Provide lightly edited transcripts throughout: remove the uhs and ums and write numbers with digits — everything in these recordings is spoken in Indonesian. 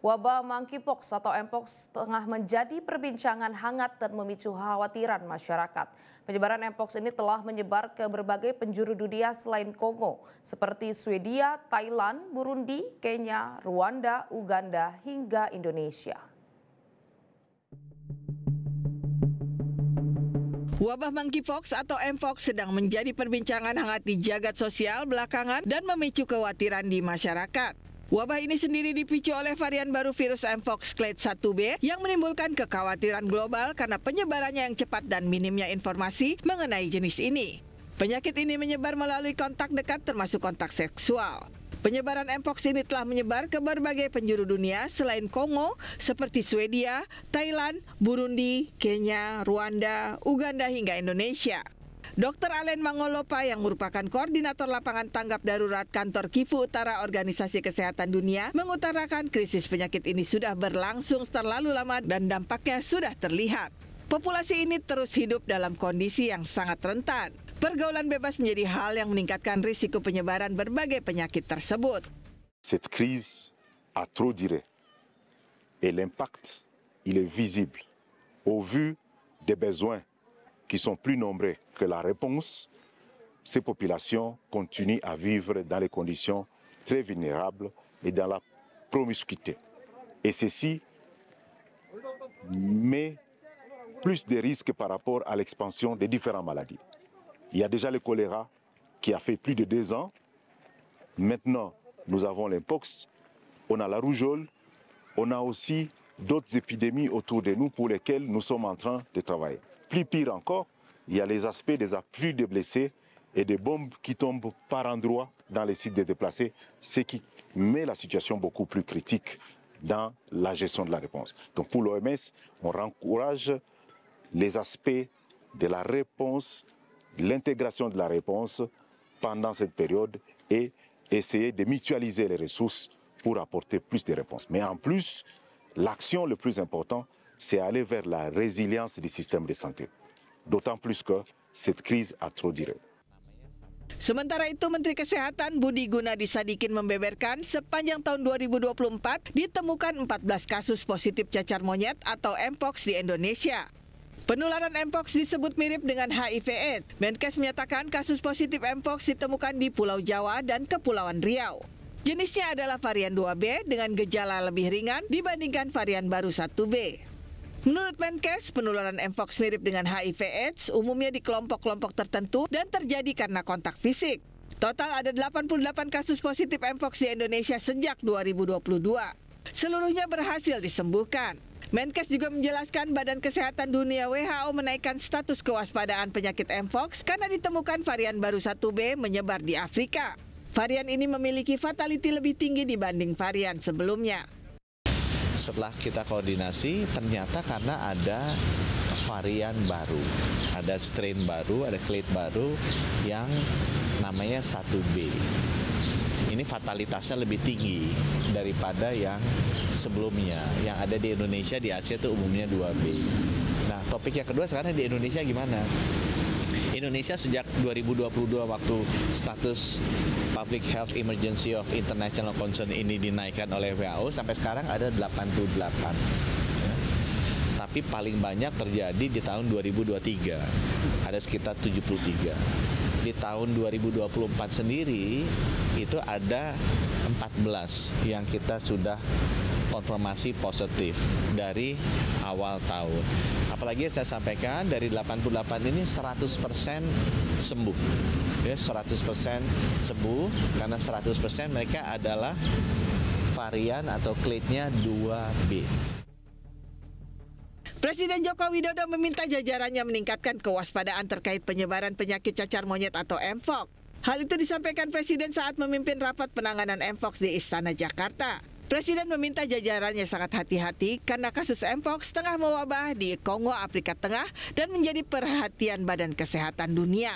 Wabah monkeypox atau mpox tengah menjadi perbincangan hangat dan memicu kekhawatiran masyarakat. Penyebaran mpox ini telah menyebar ke berbagai penjuru dunia selain Kongo, seperti Swedia, Thailand, Burundi, Kenya, Rwanda, Uganda, hingga Indonesia. Wabah monkeypox atau mpox sedang menjadi perbincangan hangat di jagat sosial belakangan dan memicu kekhawatiran di masyarakat. Wabah ini sendiri dipicu oleh varian baru virus mpox clade 1B yang menimbulkan kekhawatiran global karena penyebarannya yang cepat dan minimnya informasi mengenai jenis ini. Penyakit ini menyebar melalui kontak dekat termasuk kontak seksual. Penyebaran mpox ini telah menyebar ke berbagai penjuru dunia selain Kongo seperti Swedia, Thailand, Burundi, Kenya, Rwanda, Uganda hingga Indonesia. Dr. Alain Mangolopa yang merupakan koordinator lapangan tanggap darurat kantor Kivu Utara Organisasi Kesehatan Dunia mengutarakan krisis penyakit ini sudah berlangsung terlalu lama dan dampaknya sudah terlihat. Populasi ini terus hidup dalam kondisi yang sangat rentan. Pergaulan bebas menjadi hal yang meningkatkan risiko penyebaran berbagai penyakit tersebut. Cette crise a trop duré et l'impact il est visible au vu des besoins qui sont plus nombreux que la réponse. Ces populations continuent à vivre dans les conditions très vulnérables et dans la promiscuité. Et ceci met plus de risques par rapport à l'expansion des différentes maladies. Il y a déjà le choléra qui a fait plus de 2 ans. Maintenant, nous avons l'impox, on a la rougeole, on a aussi d'autres épidémies autour de nous pour lesquelles nous sommes en train de travailler. Plus pire encore, il y a les aspects des afflux de blessés et des bombes qui tombent par endroits dans les sites de déplacés, ce qui met la situation beaucoup plus critique dans la gestion de la réponse. Donc pour l'OMS, on encourage les aspects de la réponse, l'intégration de la réponse pendant cette période et essayer de mutualiser les ressources pour apporter plus de réponses. Mais en plus, l'action le plus important, c'est aller vers la résilience du système de santé. D'autant plus que cette crise a trop duré. Sementara itu, Menteri Kesehatan Budi Gunadi Sadikin membeberkan sepanjang tahun 2024 ditemukan 14 kasus positif cacar monyet atau mpox di Indonesia. Penularan mpox disebut mirip dengan HIV/AIDS. Menkes menyatakan kasus positif mpox ditemukan di Pulau Jawa dan Kepulauan Riau. Jenisnya adalah varian 2B dengan gejala lebih ringan dibandingkan varian baru 1B. Menurut Menkes, penularan mpox mirip dengan HIV/AIDS umumnya di kelompok-kelompok tertentu dan terjadi karena kontak fisik. Total ada 88 kasus positif mpox di Indonesia sejak 2022. Seluruhnya berhasil disembuhkan. Menkes juga menjelaskan Badan Kesehatan Dunia WHO menaikkan status kewaspadaan penyakit mpox karena ditemukan varian baru 1B menyebar di Afrika. Varian ini memiliki fatality lebih tinggi dibanding varian sebelumnya. Setelah kita koordinasi, ternyata karena ada varian baru, ada strain baru, ada clade baru yang namanya 1B. Ini fatalitasnya lebih tinggi daripada yang sebelumnya. Yang ada di Indonesia, di Asia itu umumnya 2B. Nah, topik yang kedua sekarang di Indonesia gimana? Indonesia sejak 2022 waktu status Public Health Emergency of International Concern ini dinaikkan oleh WHO sampai sekarang ada 88. Ya. Tapi paling banyak terjadi di tahun 2023, ada sekitar 73. Di tahun 2024 sendiri itu ada 14 yang kita sudah konfirmasi positif dari awal tahun. Apalagi saya sampaikan dari 88 ini 100% sembuh. Ya, 100% sembuh karena 100% mereka adalah varian atau clade-nya 2B. Presiden Joko Widodo meminta jajarannya meningkatkan kewaspadaan terkait penyebaran penyakit cacar monyet atau mpox. Hal itu disampaikan Presiden saat memimpin rapat penanganan mpox di Istana Jakarta. Presiden meminta jajarannya sangat hati-hati karena kasus mpox tengah mewabah di Kongo, Afrika Tengah dan menjadi perhatian Badan Kesehatan Dunia.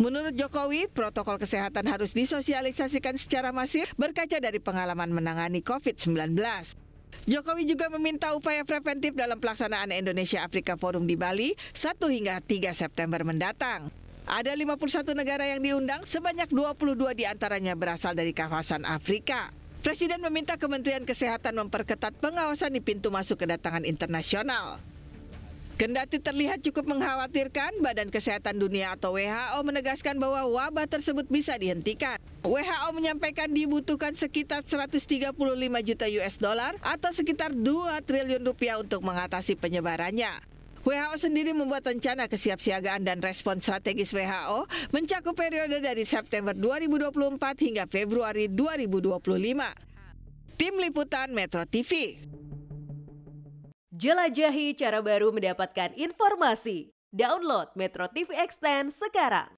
Menurut Jokowi, protokol kesehatan harus disosialisasikan secara masif berkaca dari pengalaman menangani COVID-19. Jokowi juga meminta upaya preventif dalam pelaksanaan Indonesia Afrika Forum di Bali 1 hingga 3 September mendatang. Ada 51 negara yang diundang, sebanyak 22 diantaranya berasal dari kawasan Afrika. Presiden meminta Kementerian Kesehatan memperketat pengawasan di pintu masuk kedatangan internasional. Kendati terlihat cukup mengkhawatirkan, Badan Kesehatan Dunia atau WHO menegaskan bahwa wabah tersebut bisa dihentikan. WHO menyampaikan dibutuhkan sekitar 135 juta US dollar atau sekitar 2 triliun rupiah untuk mengatasi penyebarannya. WHO sendiri membuat rencana kesiapsiagaan dan respon strategis WHO mencakup periode dari September 2024 hingga Februari 2025. Tim Liputan Metro TV. Jelajahi cara baru mendapatkan informasi. Download Metro TV Extend sekarang.